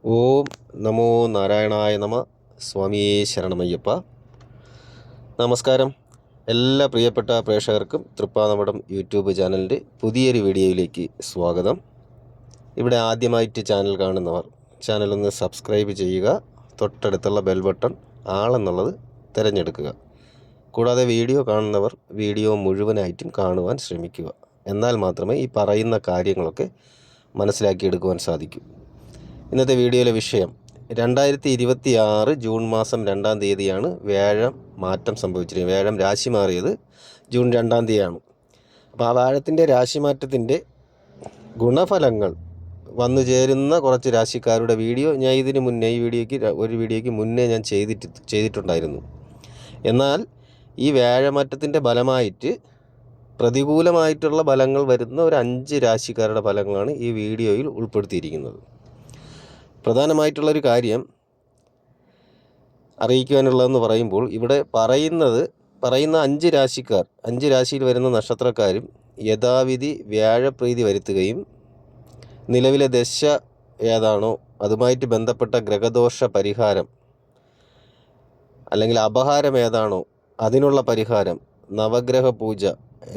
ഓം നമോ നാരായണായ നമ. സ്വാമിയേ ശരണമയ്യപ്പ. നമസ്കാരം. എല്ലാ പ്രിയപ്പെട്ട പ്രേക്ഷകർക്കും തൃപ്പാനമഠം യൂട്യൂബ് ചാനലിൻ്റെ പുതിയൊരു വീഡിയോയിലേക്ക് സ്വാഗതം. ഇവിടെ ആദ്യമായിട്ട് ചാനൽ കാണുന്നവർ ചാനലൊന്ന് സബ്സ്ക്രൈബ് ചെയ്യുക. തൊട്ടടുത്തുള്ള ബെൽ ബട്ടൺ ആളെന്നുള്ളത് തിരഞ്ഞെടുക്കുക. കൂടാതെ വീഡിയോ കാണുന്നവർ വീഡിയോ മുഴുവനായിട്ടും കാണുവാൻ ശ്രമിക്കുക. എന്നാൽ മാത്രമേ ഈ പറയുന്ന കാര്യങ്ങളൊക്കെ മനസ്സിലാക്കിയെടുക്കുവാൻ സാധിക്കൂ. ഇന്നത്തെ വീഡിയോയിലെ വിഷയം 2026 ജൂൺ മാസം 2-ാം തീയതിയാണ് വ്യാഴം മാറ്റം സംഭവിച്ചിരിക്കുന്നത്. വ്യാഴം രാശി മാറിയത് ജൂൺ 2-ാം തീയതിയാണ്. അപ്പോൾ ആ വ്യാഴത്തിൻ്റെ രാശിമാറ്റത്തിൻ്റെ ഗുണഫലങ്ങൾ വന്നു ചേരുന്ന കുറച്ച് രാശിക്കാരുടെ വീഡിയോ ഞാൻ ഇതിന് മുന്നേ ഒരു വീഡിയോയ്ക്ക് മുന്നേ ഞാൻ ചെയ്തിട്ടുണ്ടായിരുന്നു. എന്നാൽ ഈ വ്യാഴമാറ്റത്തിൻ്റെ ഫലമായിട്ട് പ്രതികൂലമായിട്ടുള്ള ഫലങ്ങൾ വരുന്ന ഒരു 5 രാശിക്കാരുടെ ഫലങ്ങളാണ് ഈ വീഡിയോയിൽ ഉൾപ്പെടുത്തിയിരിക്കുന്നത്. പ്രധാനമായിട്ടുള്ളൊരു കാര്യം അറിയിക്കുവാനുള്ളതെന്ന് പറയുമ്പോൾ ഇവിടെ പറയുന്ന 5 രാശിക്കാർ, 5 രാശിയിൽ വരുന്ന നക്ഷത്രക്കാരും യഥാവിധി വ്യാഴപ്രീതി വരുത്തുകയും നിലവിലെ ദശ ഏതാണോ അതുമായിട്ട് ബന്ധപ്പെട്ട ഗ്രഹദോഷ പരിഹാരം അല്ലെങ്കിൽ അപഹാരം ഏതാണോ അതിനുള്ള പരിഹാരം, നവഗ്രഹ പൂജ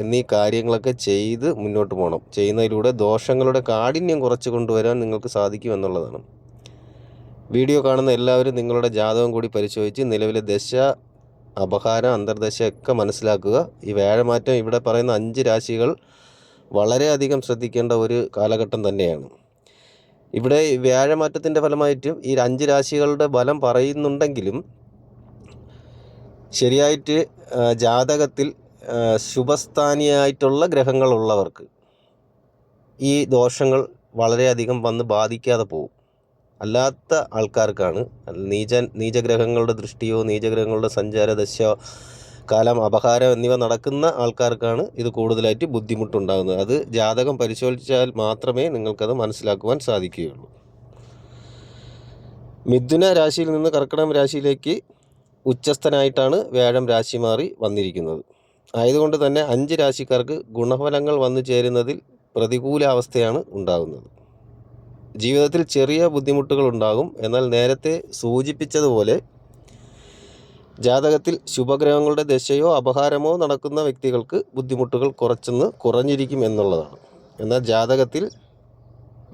എന്നീ കാര്യങ്ങളൊക്കെ ചെയ്ത് മുന്നോട്ട് പോകണം. ചെയ്യുന്നതിലൂടെ ദോഷങ്ങളുടെ കാഠിന്യം കുറച്ച് കൊണ്ടുവരാൻ നിങ്ങൾക്ക് സാധിക്കുമെന്നുള്ളതാണ്. വീഡിയോ കാണുന്ന എല്ലാവരും നിങ്ങളുടെ ജാതകം കൂടി പരിശോധിച്ച് നിലവിലെ ദശ, അപഹാരം, അന്തർദശയൊക്കെ മനസ്സിലാക്കുക. ഈ വ്യാഴമാറ്റം ഇവിടെ പറയുന്ന 5 രാശികൾ വളരെയധികം ശ്രദ്ധിക്കേണ്ട ഒരു കാലഘട്ടം തന്നെയാണ്. ഇവിടെ വ്യാഴമാറ്റത്തിൻ്റെ ഫലമായിട്ടും ഈ 5 രാശികളുടെ ഫലം പറയുന്നുണ്ടെങ്കിലും ശരിയായിട്ട് ജാതകത്തിൽ ശുഭസ്ഥാനിയായിട്ടുള്ള ഗ്രഹങ്ങളുള്ളവർക്ക് ഈ ദോഷങ്ങൾ വളരെയധികം വന്ന് ബാധിക്കാതെ പോകും. അല്ലാത്ത ആൾക്കാർക്കാണ് നീചഗ്രഹങ്ങളുടെ ദൃഷ്ടിയോ നീചഗ്രഹങ്ങളുടെ സഞ്ചാരദശയോ കാലം, അപഹാരം എന്നിവ നടക്കുന്ന ആൾക്കാർക്കാണ് ഇത് കൂടുതലായിട്ട് ബുദ്ധിമുട്ടുണ്ടാകുന്നത്. അത് ജാതകം പരിശോധിച്ചാൽ മാത്രമേ നിങ്ങൾക്കത് മനസ്സിലാക്കുവാൻ സാധിക്കുകയുള്ളൂ. മിഥുന രാശിയിൽ നിന്ന് കർക്കിടകം രാശിയിലേക്ക് ഉച്ചസ്ഥനായിട്ടാണ് വ്യാഴം രാശി മാറി വന്നിരിക്കുന്നത്. ആയതുകൊണ്ട് തന്നെ 5 രാശിക്കാർക്ക് ഗുണഫലങ്ങൾ വന്നു ചേരുന്നതിൽ പ്രതികൂലാവസ്ഥയാണ് ഉണ്ടാകുന്നത്. ജീവിതത്തിൽ ചെറിയ ബുദ്ധിമുട്ടുകൾ ഉണ്ടാകും. എന്നാൽ നേരത്തെ സൂചിപ്പിച്ചതുപോലെ ജാതകത്തിൽ ശുഭഗ്രഹങ്ങളുടെ ദശയോ അപഹാരമോ നടക്കുന്ന വ്യക്തികൾക്ക് ബുദ്ധിമുട്ടുകൾ കുറഞ്ഞിരിക്കും എന്നുള്ളതാണ്. എന്നാൽ ജാതകത്തിൽ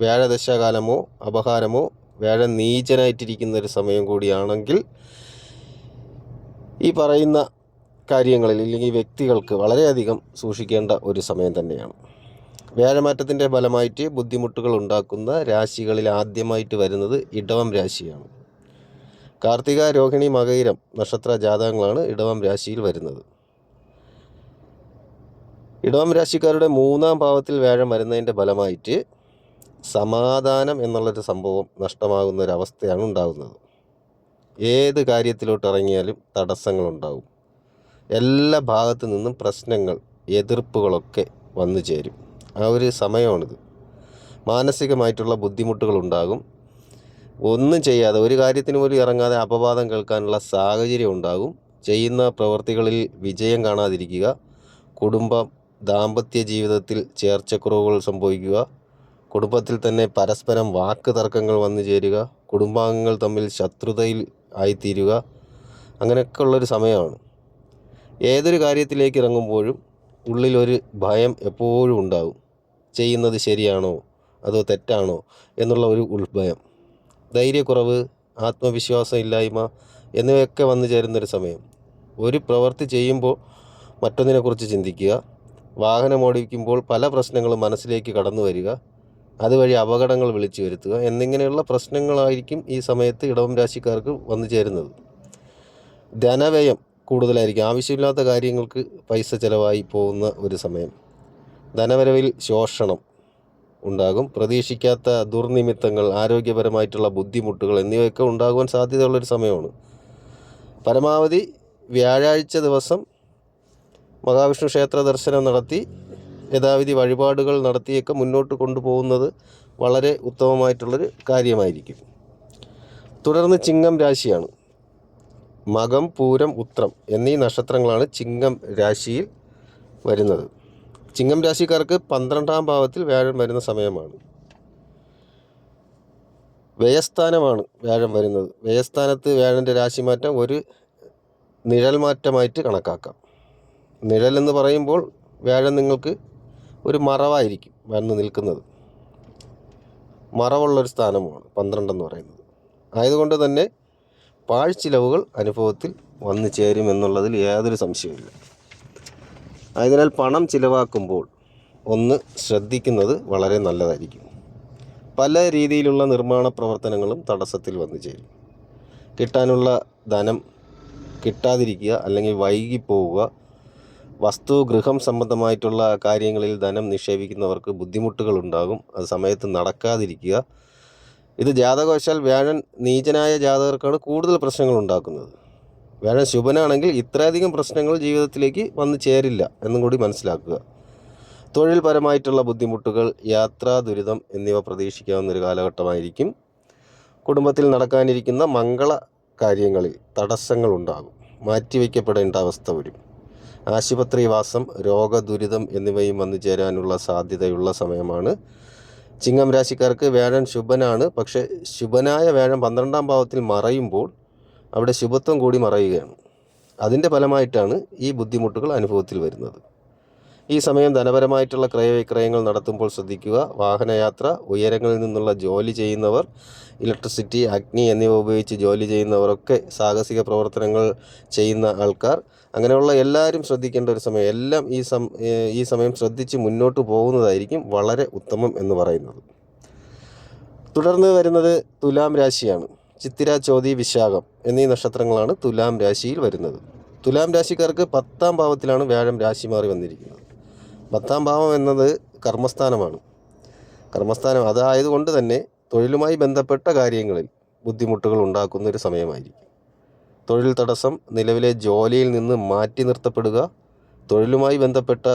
വ്യാഴദശാകാലമോ അപഹാരമോ വ്യാഴം നീചനായിട്ടിരിക്കുന്ന ഒരു സമയം കൂടിയാണെങ്കിൽ ഈ പറയുന്ന കാര്യങ്ങളിൽ അല്ലെങ്കിൽ വ്യക്തികൾക്ക് വളരെയധികം സൂക്ഷിക്കേണ്ട ഒരു സമയം തന്നെയാണ്. വ്യാഴമാറ്റത്തിൻ്റെ ഫലമായിട്ട് ബുദ്ധിമുട്ടുകൾ ഉണ്ടാക്കുന്ന രാശികളിൽ ആദ്യമായിട്ട് വരുന്നത് ഇടവം രാശിയാണ്. കാർത്തിക, രോഹിണി, മകയിരം നക്ഷത്ര ജാതകങ്ങളാണ് ഇടവം രാശിയിൽ വരുന്നത്. ഇടവം രാശിക്കാരുടെ 3-ാം ഭാവത്തിൽ വ്യാഴം വരുന്നതിൻ്റെ ഫലമായിട്ട് സമാധാനം എന്നുള്ളൊരു സംഭവം നഷ്ടമാകുന്ന ഒരവസ്ഥയാണ് ഉണ്ടാകുന്നത്. ഏത് കാര്യത്തിലോട്ട് ഇറങ്ങിയാലും തടസ്സങ്ങളുണ്ടാകും. എല്ലാ ഭാഗത്തു നിന്നും പ്രശ്നങ്ങൾ, എതിർപ്പുകളൊക്കെ വന്നു ചേരും. ആ ഒരു സമയമാണിത്. മാനസികമായിട്ടുള്ള ബുദ്ധിമുട്ടുകളുണ്ടാകും. ഒന്നും ചെയ്യാതെ, ഒരു കാര്യത്തിന് പോലും ഇറങ്ങാതെ അപവാദം കേൾക്കാനുള്ള സാഹചര്യം ഉണ്ടാകും. ചെയ്യുന്ന പ്രവൃത്തികളിൽ വിജയം കാണാതിരിക്കുക, കുടുംബം, ദാമ്പത്യ ജീവിതത്തിൽ ചേർച്ചക്കുറവുകൾ സംഭവിക്കുക, കുടുംബത്തിൽ തന്നെ പരസ്പരം വാക്ക് തർക്കങ്ങൾ വന്നു ചേരുക, കുടുംബാംഗങ്ങൾ തമ്മിൽ ശത്രുതയിൽ ആയിത്തീരുക, അങ്ങനെയൊക്കെ ഉള്ളൊരു സമയമാണ്. ഏതൊരു കാര്യത്തിലേക്ക് ഇറങ്ങുമ്പോഴും ഉള്ളിലൊരു ഭയം എപ്പോഴും ഉണ്ടാകും. ചെയ്യുന്നത് ശരിയാണോ അതോ തെറ്റാണോ എന്നുള്ള ഒരു ഉൾഭയം, ധൈര്യക്കുറവ്, ആത്മവിശ്വാസം ഇല്ലായ്മ എന്നിവയൊക്കെ വന്നു ചേരുന്നൊരു സമയം. ഒരു പ്രവൃത്തി ചെയ്യുമ്പോൾ മറ്റൊന്നിനെക്കുറിച്ച് ചിന്തിക്കുക, വാഹനം ഓടിക്കുമ്പോൾ പല പ്രശ്നങ്ങളും മനസ്സിലേക്ക് കടന്നു വരിക, അതുവഴി അപകടങ്ങൾ വിളിച്ചു വരുത്തുക എന്നിങ്ങനെയുള്ള പ്രശ്നങ്ങളായിരിക്കും ഈ സമയത്ത് ഇടവം രാശിക്കാർക്ക് വന്നു ചേരുന്നത്. ധനവ്യയം കൂടുതലായിരിക്കും. ആവശ്യമില്ലാത്ത കാര്യങ്ങൾക്ക് പൈസ ചിലവായി പോകുന്ന ഒരു സമയം. ധനവരവിൽ ശോഷണം ഉണ്ടാകും. പ്രതീക്ഷിക്കാത്ത ദുർനിമിത്തങ്ങൾ, ആരോഗ്യപരമായിട്ടുള്ള ബുദ്ധിമുട്ടുകൾ എന്നിവയൊക്കെ ഉണ്ടാകുവാൻ സാധ്യതയുള്ളൊരു സമയമാണ്. പരമാവധി വ്യാഴാഴ്ച ദിവസം മഹാവിഷ്ണു ക്ഷേത്ര ദർശനം നടത്തി യഥാവിധി വഴിപാടുകൾ നടത്തിയൊക്കെ മുന്നോട്ട് കൊണ്ടുപോകുന്നത് വളരെ ഉത്തമമായിട്ടുള്ളൊരു കാര്യമായിരിക്കും. തുടർന്ന് ചിങ്ങം രാശിയാണ്. മകം, പൂരം, ഉത്രം എന്നീ നക്ഷത്രങ്ങളാണ് ചിങ്ങം രാശിയിൽ വരുന്നത്. ചിങ്ങം രാശിക്കാർക്ക് 12-ാം ഭാവത്തിൽ വ്യാഴം വരുന്ന സമയമാണ്. വ്യയസ്ഥാനമാണ് വ്യാഴം വരുന്നത്. വ്യയസ്ഥാനത്ത് വ്യാഴൻ്റെ രാശിമാറ്റം ഒരു നിഴൽ മാറ്റമായിട്ട് കണക്കാക്കാം. നിഴലെന്ന് പറയുമ്പോൾ വ്യാഴം നിങ്ങൾക്ക് ഒരു മറവായിരിക്കും വന്ന് നിൽക്കുന്നത്. മറവുള്ളൊരു സ്ഥാനമാണ് 12 എന്ന് പറയുന്നത്. ആയതുകൊണ്ട് തന്നെ പാഴ്ചിലവുകൾ അനുഭവത്തിൽ വന്നു ചേരുമെന്നുള്ളതിൽ യാതൊരു സംശയമില്ല. ആയതിനാൽ പണം ചിലവാക്കുമ്പോൾ ഒന്ന് ശ്രദ്ധിക്കുന്നത് വളരെ നല്ലതായിരിക്കും. പല രീതിയിലുള്ള നിർമ്മാണ പ്രവർത്തനങ്ങളും തടസ്സത്തിൽ വന്നു ചേരും. കിട്ടാനുള്ള ധനം കിട്ടാതിരിക്കുക, അല്ലെങ്കിൽ വൈകിപ്പോവുക, വസ്തു ഗൃഹം സംബന്ധമായിട്ടുള്ള കാര്യങ്ങളിൽ ധനം നിക്ഷേപിക്കുന്നവർക്ക് ബുദ്ധിമുട്ടുകൾ ഉണ്ടാകും. അത് സമയത്ത് നടക്കാതിരിക്കുക. ഇത് ജാതകവശാൽ വ്യാഴൻ നീചനായ ജാതകർക്കാണ് കൂടുതൽ പ്രശ്നങ്ങൾ ഉണ്ടാക്കുന്നത്. വ്യാഴൻ ശുഭനാണെങ്കിൽ ഇത്രയധികം പ്രശ്നങ്ങൾ ജീവിതത്തിലേക്ക് വന്നു ചേരില്ല എന്നും കൂടി മനസ്സിലാക്കുക. തൊഴിൽപരമായിട്ടുള്ള ബുദ്ധിമുട്ടുകൾ, യാത്രാ ദുരിതം എന്നിവ പ്രതീക്ഷിക്കാവുന്നൊരു കാലഘട്ടമായിരിക്കും. കുടുംബത്തിൽ നടക്കാനിരിക്കുന്ന മംഗള കാര്യങ്ങളിൽ തടസ്സങ്ങളുണ്ടാകും. മാറ്റിവെക്കപ്പെടേണ്ട അവസ്ഥ വരും. ആശുപത്രിവാസം, രോഗദുരിതം എന്നിവയും വന്നു ചേരാനുള്ള സാധ്യതയുള്ള സമയമാണ്. ചിങ്ങം രാശിക്കാർക്ക് വ്യാഴൻ ശുഭനാണ്. പക്ഷേ ശുഭനായ വ്യാഴം 12ാം ഭാവത്തിൽ മറയുമ്പോൾ അവിടെ ശുഭത്വം കൂടി മറയുകയാണ്. അതിൻ്റെ ഫലമായിട്ടാണ് ഈ ബുദ്ധിമുട്ടുകൾ അനുഭവത്തിൽ വരുന്നത്. ഈ സമയം ധനപരമായിട്ടുള്ള ക്രയവിക്രയങ്ങൾ നടത്തുമ്പോൾ ശ്രദ്ധിക്കുക. വാഹനയാത്ര, ഉയരങ്ങളിൽ നിന്നുള്ള ജോലി ചെയ്യുന്നവർ, ഇലക്ട്രിസിറ്റി, അഗ്നി എന്നിവ ഉപയോഗിച്ച് ജോലി ചെയ്യുന്നവരൊക്കെ, സാഹസിക പ്രവർത്തനങ്ങൾ ചെയ്യുന്ന ആൾക്കാർ, അങ്ങനെയുള്ള എല്ലാവരും ശ്രദ്ധിക്കേണ്ട ഒരു സമയം. എല്ലാം ഈ സമയം ശ്രദ്ധിച്ച് മുന്നോട്ട് പോകുന്നതായിരിക്കും വളരെ ഉത്തമം എന്ന് പറയുന്നത്. തുടർന്ന് വരുന്നത് തുലാം രാശിയാണ്. ചിത്തിര, ചോതി, വിശാഖം എന്നീ നക്ഷത്രങ്ങളാണ് തുലാം രാശിയിൽ വരുന്നത്. തുലാം രാശിക്കാർക്ക് 10ാം ഭാവത്തിലാണ് വ്യാഴം രാശി മാറി വന്നിരിക്കുന്നത്. 10ാം ഭാവം എന്നത് കർമ്മസ്ഥാനമാണ്. കർമ്മസ്ഥാനം അതായതുകൊണ്ട് തന്നെ തൊഴിലുമായി ബന്ധപ്പെട്ട കാര്യങ്ങളിൽ ബുദ്ധിമുട്ടുകൾ ഉണ്ടാക്കുന്ന ഒരു സമയമായിരിക്കും. തൊഴിൽ തടസ്സം, നിലവിലെ ജോലിയിൽ നിന്ന് മാറ്റി നിർത്തപ്പെടുക, തൊഴിലുമായി ബന്ധപ്പെട്ട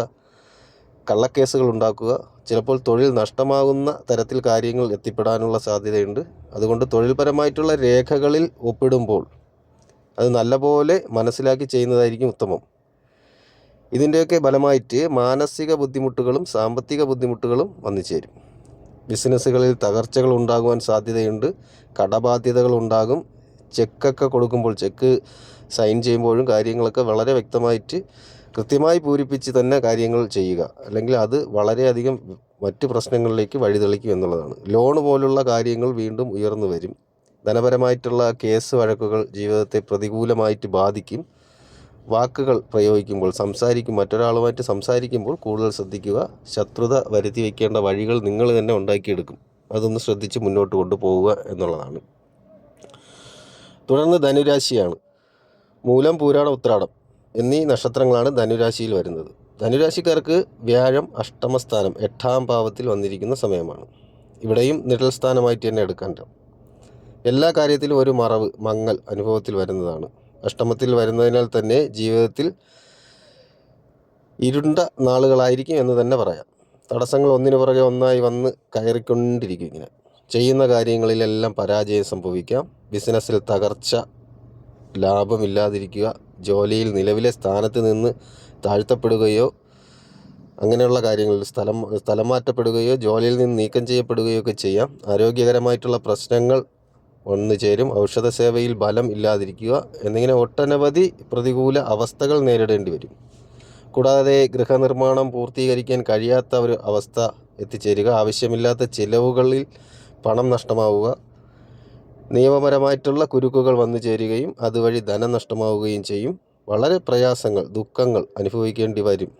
കള്ളക്കേസുകൾ ഉണ്ടാക്കുക, ചിലപ്പോൾ തൊഴിൽ നഷ്ടമാകുന്ന തരത്തിൽ കാര്യങ്ങൾ എത്തിപ്പെടാനുള്ള സാധ്യതയുണ്ട്. അതുകൊണ്ട് തൊഴിൽപരമായിട്ടുള്ള രേഖകളിൽ ഒപ്പിടുമ്പോൾ അത് നല്ലപോലെ മനസ്സിലാക്കി ചെയ്യുന്നതായിരിക്കും ഉത്തമം. ഇതിൻ്റെയൊക്കെ ഫലമായിട്ട് മാനസിക ബുദ്ധിമുട്ടുകളും സാമ്പത്തിക ബുദ്ധിമുട്ടുകളും വന്നു ചേരും. ബിസിനസ്സുകളിൽ തകർച്ചകൾ ഉണ്ടാകുവാൻ സാധ്യതയുണ്ട്. കടബാധ്യതകൾ ഉണ്ടാകും. ചെക്കൊക്കെ കൊടുക്കുമ്പോൾ, ചെക്ക് സൈൻ ചെയ്യുമ്പോഴും കാര്യങ്ങളൊക്കെ വളരെ വ്യക്തമായിട്ട് കൃത്യമായി പൂരിപ്പിച്ച് തന്നെ കാര്യങ്ങൾ ചെയ്യുക. അല്ലെങ്കിൽ അത് വളരെയധികം മറ്റ് പ്രശ്നങ്ങളിലേക്ക് വഴിതെളിക്കും എന്നുള്ളതാണ്. ലോൺ പോലുള്ള കാര്യങ്ങൾ വീണ്ടും ഉയർന്നു വരും. ധനപരമായിട്ടുള്ള കേസ് വഴക്കുകൾ ജീവിതത്തെ പ്രതികൂലമായിട്ട് ബാധിക്കും. വാക്കുകൾ പ്രയോഗിക്കുമ്പോൾ, മറ്റൊരാളുമായിട്ട് സംസാരിക്കുമ്പോൾ കൂടുതൽ ശ്രദ്ധിക്കുക. ശത്രുത വരുത്തി വയ്ക്കേണ്ട വഴികൾ നിങ്ങൾ തന്നെ ഉണ്ടാക്കിയെടുക്കും. അതൊന്ന് ശ്രദ്ധിച്ച് മുന്നോട്ട് കൊണ്ടുപോവുക എന്നുള്ളതാണ്. തുടർന്ന് ധനുരാശിയാണ്. മൂലം, പൂരാടം, ഉത്രാടം എന്നീ നക്ഷത്രങ്ങളാണ് ധനുരാശിയിൽ വരുന്നത്. ധനുരാശിക്കാർക്ക് വ്യാഴം അഷ്ടമസ്ഥാനം 8ാം ഭാവത്തിൽ വന്നിരിക്കുന്ന സമയമാണ്. ഇവിടെയും നിഴൽ സ്ഥാനമായിട്ട് തന്നെ എടുക്കാൻ. എല്ലാ കാര്യത്തിലും ഒരു മറവ്, മങ്ങൽ അനുഭവത്തിൽ വരുന്നതാണ്. അഷ്ടമത്തിൽ വരുന്നതിനാൽ തന്നെ ജീവിതത്തിൽ ഇരുണ്ട നാളുകളായിരിക്കും എന്ന് തന്നെ പറയാം. തടസ്സങ്ങൾ ഒന്നിനു പുറകെ ഒന്നായി വന്ന് കയറിക്കൊണ്ടിരിക്കും. ഇങ്ങനെ ചെയ്യുന്ന കാര്യങ്ങളിലെല്ലാം പരാജയം സംഭവിക്കാം. ബിസിനസ്സിൽ തകർച്ച, ലാഭമില്ലാതിരിക്കുക, ജോലിയിൽ നിലവിലെ സ്ഥാനത്ത് നിന്ന് താഴ്ത്തപ്പെടുകയോ അങ്ങനെയുള്ള കാര്യങ്ങളിൽ സ്ഥലം മാറ്റപ്പെടുകയോ ജോലിയിൽ നിന്ന് നീക്കം ചെയ്യപ്പെടുകയോ ഒക്കെ ചെയ്യാം. ആരോഗ്യകരമായിട്ടുള്ള പ്രശ്നങ്ങൾ വന്നു ചേരും. ഔഷധ സേവയിൽ ബലം ഇല്ലാതിരിക്കുക എന്നിങ്ങനെ ഒട്ടനവധി പ്രതികൂല അവസ്ഥകൾ നേരിടേണ്ടി വരും. കൂടാതെ ഗൃഹനിർമ്മാണം പൂർത്തീകരിക്കാൻ കഴിയാത്ത ഒരു അവസ്ഥ എത്തിച്ചേരുക, ആവശ്യമില്ലാത്ത ചിലവുകളിൽ പണം നഷ്ടമാവുക, നിയമപരമായിട്ടുള്ള കുരുക്കുകൾ വന്നു ചേരുകയും അതുവഴി ധനം നഷ്ടമാവുകയും ചെയ്യും. വളരെ പ്രയാസങ്ങൾ, ദുഃഖങ്ങൾ അനുഭവിക്കേണ്ടി വരും.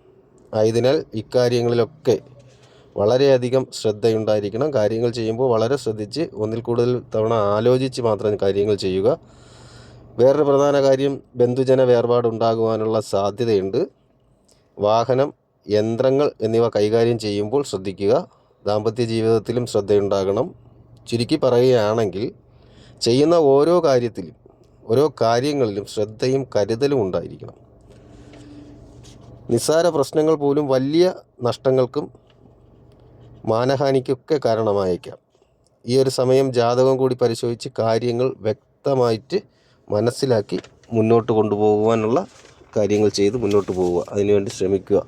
ആയതിനാൽ ഇക്കാര്യങ്ങളിലൊക്കെ വളരെയധികം ശ്രദ്ധയുണ്ടായിരിക്കണം. കാര്യങ്ങൾ ചെയ്യുമ്പോൾ വളരെ ശ്രദ്ധിച്ച് ഒന്നിൽ കൂടുതൽ തവണ ആലോചിച്ച് മാത്രം കാര്യങ്ങൾ ചെയ്യുക. വേറൊരു പ്രധാന കാര്യം, ബന്ധുജന വേർപാടുണ്ടാകുവാനുള്ള സാധ്യതയുണ്ട്. വാഹനം, യന്ത്രങ്ങൾ എന്നിവ കൈകാര്യം ചെയ്യുമ്പോൾ ശ്രദ്ധിക്കുക. ദാമ്പത്യ ജീവിതത്തിലും ശ്രദ്ധയുണ്ടാകണം. ചുരുക്കി പറയുകയാണെങ്കിൽ ചെയ്യുന്ന ഓരോ കാര്യങ്ങളിലും ശ്രദ്ധയും കരുതലും ഉണ്ടായിരിക്കണം. നിസ്സാര പ്രശ്നങ്ങൾ പോലും വലിയ നഷ്ടങ്ങൾക്കും മാനഹാനിക്കൊക്കെ കാരണമായേക്കാം. ഈ ഒരു സമയം ജാതകം കൂടി പരിശോധിച്ച് കാര്യങ്ങൾ വ്യക്തമായിട്ട് മനസ്സിലാക്കി മുന്നോട്ട് കൊണ്ടുപോകുവാനുള്ള കാര്യങ്ങൾ ചെയ്ത് മുന്നോട്ട് പോവുക. അതിനുവേണ്ടി ശ്രമിക്കുക.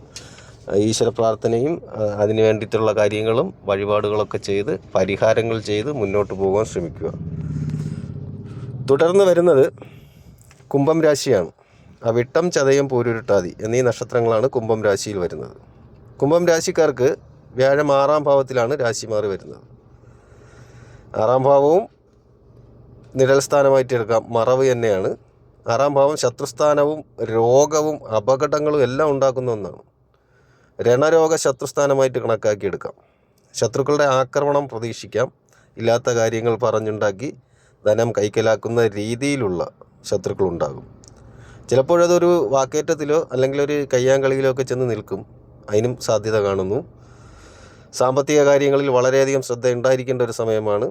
ഈശ്വര പ്രാർത്ഥനയും അതിന് വേണ്ടിയിട്ടുള്ള കാര്യങ്ങളും വഴിപാടുകളൊക്കെ ചെയ്ത് പരിഹാരങ്ങൾ ചെയ്ത് മുന്നോട്ട് പോകാൻ ശ്രമിക്കുക. തുടർന്ന് വരുന്നത് കുംഭം രാശിയാണ്. അവിട്ടം, ചതയം, പൂരുരുട്ടാതി എന്നീ നക്ഷത്രങ്ങളാണ് കുംഭം രാശിയിൽ വരുന്നത്. കുംഭം രാശിക്കാർക്ക് വ്യാഴം 6-ാം ഭാവത്തിലാണ് രാശി മാറി വരുന്നത്. 6-ാം ഭാവവും നിഴൽ സ്ഥാനമായിട്ട് എടുക്കാം, മറവ് തന്നെയാണ്. 6-ാം ഭാവം ശത്രുസ്ഥാനവും രോഗവും അപകടങ്ങളും എല്ലാം ഉണ്ടാക്കുന്ന ഒന്നാണ്. രണരോഗ ശത്രുസ്ഥാനമായിട്ട് കണക്കാക്കിയെടുക്കാം. ശത്രുക്കളുടെ ആക്രമണം പ്രതീക്ഷിക്കാം. ഇല്ലാത്ത കാര്യങ്ങൾ പറഞ്ഞുണ്ടാക്കി ധനം കൈക്കലാക്കുന്ന രീതിയിലുള്ള ശത്രുക്കളുണ്ടാകും. ചിലപ്പോഴതൊരു വാക്കേറ്റത്തിലോ അല്ലെങ്കിൽ ഒരു കയ്യാങ്കളിയിലോ ഒക്കെ ചെന്ന് നിൽക്കും. അതിനും സാധ്യത കാണുന്നു. സാമ്പത്തിക കാര്യങ്ങളിൽ വളരെയധികം ശ്രദ്ധ ഉണ്ടായിരിക്കേണ്ട ഒരു സമയമാണ്.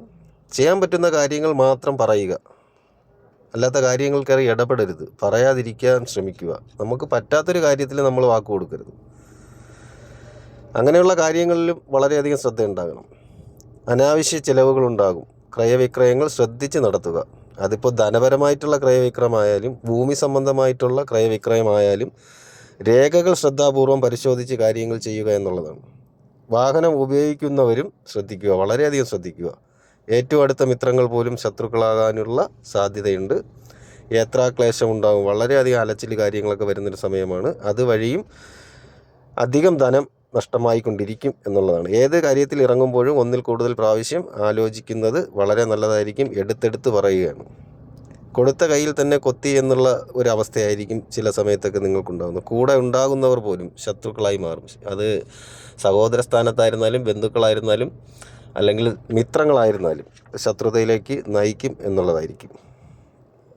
ചെയ്യാൻ പറ്റുന്ന കാര്യങ്ങൾ മാത്രം പറയുക, അല്ലാത്ത കാര്യങ്ങൾക്കറി ഇടപെടരുത്, പറയാതിരിക്കാൻ ശ്രമിക്കുക. നമുക്ക് പറ്റാത്തൊരു കാര്യത്തിൽ നമ്മൾ വാക്ക് കൊടുക്കരുത്. അങ്ങനെയുള്ള കാര്യങ്ങളിലും വളരെയധികം ശ്രദ്ധ ഉണ്ടാകണം. അനാവശ്യ ചിലവുകളുണ്ടാകും. ക്രയവിക്രയങ്ങൾ ശ്രദ്ധിച്ച് നടത്തുക. അതിപ്പോൾ ധനപരമായിട്ടുള്ള ക്രയവിക്രയമായാലും ഭൂമി സംബന്ധമായിട്ടുള്ള ക്രയവിക്രയമായാലും രേഖകൾ ശ്രദ്ധാപൂർവം പരിശോധിച്ച് കാര്യങ്ങൾ ചെയ്യുക എന്നുള്ളതാണ്. വാഹനം ഉപയോഗിക്കുന്നവരും ശ്രദ്ധിക്കുക, വളരെയധികം ശ്രദ്ധിക്കുക. ഏറ്റവും അടുത്ത മിത്രങ്ങൾ പോലും ശത്രുക്കളാകാനുള്ള സാധ്യതയുണ്ട്. യാത്രാക്ലേശം ഉണ്ടാകും. വളരെയധികം അലച്ചിൽ കാര്യങ്ങളൊക്കെ വരുന്നൊരു സമയമാണ്. അതുവഴിയും അധികം ധനം നഷ്ടമായിക്കൊണ്ടിരിക്കും എന്നുള്ളതാണ്. ഏത് കാര്യത്തിൽ ഇറങ്ങുമ്പോഴും ഒന്നിൽ കൂടുതൽ പ്രാവശ്യം ആലോചിക്കുന്നത് വളരെ നല്ലതായിരിക്കും. എടുത്തെടുത്ത് പറയുകയാണ്. കൊടുത്ത കയ്യിൽ തന്നെ കൊത്തി എന്നുള്ള ഒരു അവസ്ഥയായിരിക്കും ചില സമയത്തൊക്കെ നിങ്ങൾക്കുണ്ടാകുന്നത്. കൂടെ ഉണ്ടാകുന്നവർ പോലും ശത്രുക്കളായി മാറും. അത് സഹോദര സ്ഥാനത്തായിരുന്നാലും ബന്ധുക്കളായിരുന്നാലും അല്ലെങ്കിൽ മിത്രങ്ങളായിരുന്നാലും ശത്രുതയിലേക്ക് നയിക്കും എന്നുള്ളതായിരിക്കും.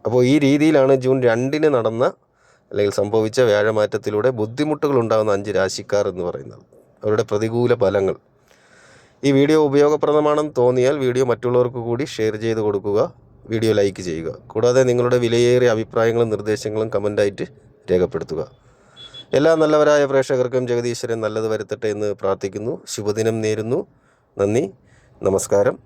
അപ്പോൾ ഈ രീതിയിലാണ് ജൂൺ 2-ന് നടന്ന അല്ലെങ്കിൽ സംഭവിച്ച വ്യാഴമാറ്റത്തിലൂടെ ബുദ്ധിമുട്ടുകൾ ഉണ്ടാകുന്ന 5 രാശിക്കാർ എന്ന് പറയുന്നത്, അവരുടെ പ്രതികൂല ഫലങ്ങൾ. ഈ വീഡിയോ ഉപയോഗപ്രദമാണെന്ന് തോന്നിയാൽ വീഡിയോ മറ്റുള്ളവർക്ക് കൂടി ഷെയർ ചെയ്ത് കൊടുക്കുക. വീഡിയോ ലൈക്ക് ചെയ്യുക. കൂടാതെ നിങ്ങളുടെ വിലയേറിയ അഭിപ്രായങ്ങളും നിർദ്ദേശങ്ങളും കമൻ്റായിട്ട് രേഖപ്പെടുത്തുക. എല്ലാ നല്ലവരായ പ്രേക്ഷകർക്കും ജഗദീശ്വരൻ നല്ലത് വരുത്തട്ടെ എന്ന് പ്രാർത്ഥിക്കുന്നു. ശുഭദിനം നേരുന്നു. നന്ദി, നമസ്കാരം.